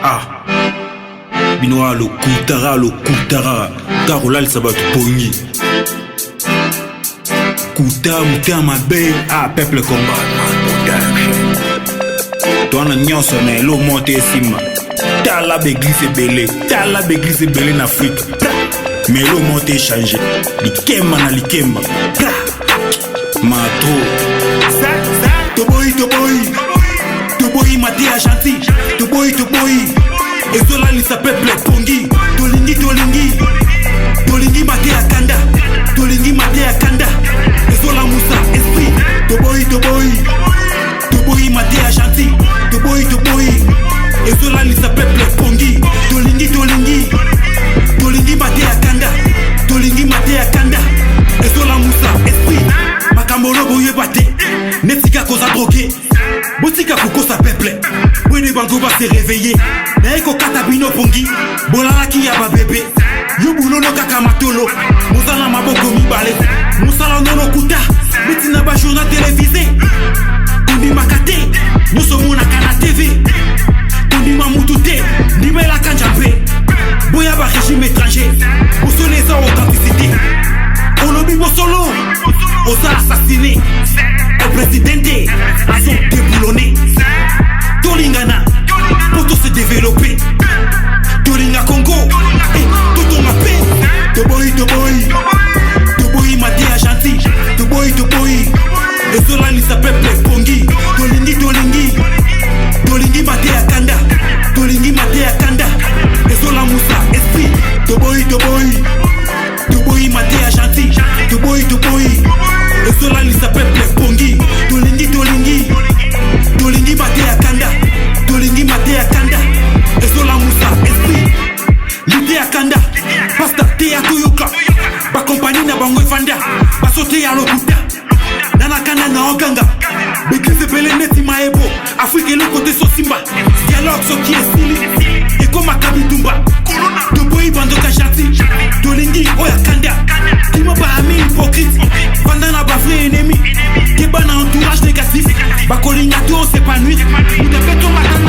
Ah, binoa lo kutara Carola sabat pongi kuta muta mabe. Ah, peuple combat toi na nyonso na elo monte sima tala l'église belé en Afrique mais elo monte changer likemba na likemba matro toboyi mate ya gentil toboyi ezola lisa peuple pongi tolingi mate ya kanda ezola musa esprit toboyi mate ya gentil toboyi ezola lisa peuple pongi tolingi mate ya kanda ezola musa esprit makambo lobo yebate netika koza drogué botika kokosa peuple wene bango va se réveiller na eko kata bino pongi bolalaki ya babebe yo bulono kaka matolo mosala maboko mibale mosala nono kuta betina ba journal télévisé kondima kate nyonso monaka na TV kondima mutu te ndimela kanja mpe boya ba régime étranger bosolo eza authenticité olobi bosolo oza assassiné au présidente azo déboulonné tolingana poto se développer tolinga Congo totonga pe toboyi mate ya gentil toboyi ezola lisa peuple pongi tolingi mate ya kanda ezola musa esprit toboyi mate ya gentil toboyi ezola lisa peuple pongi tolingi mate ya kanda ezola musa esprit lite ya kanda pasta te ya toyoka bakompani na bango evanda basote ya lokuta nana kanda na oganga beglise bele neti maebo afrika eloko te sosimba dialogue soki esili ekomaka bitumba toboyi bandoka gentil tolingi oya kanda kima baami hypocrite vanda na bavrai ennemi keba na entourage négatif bakolinga to s'épanouir mudapetomaka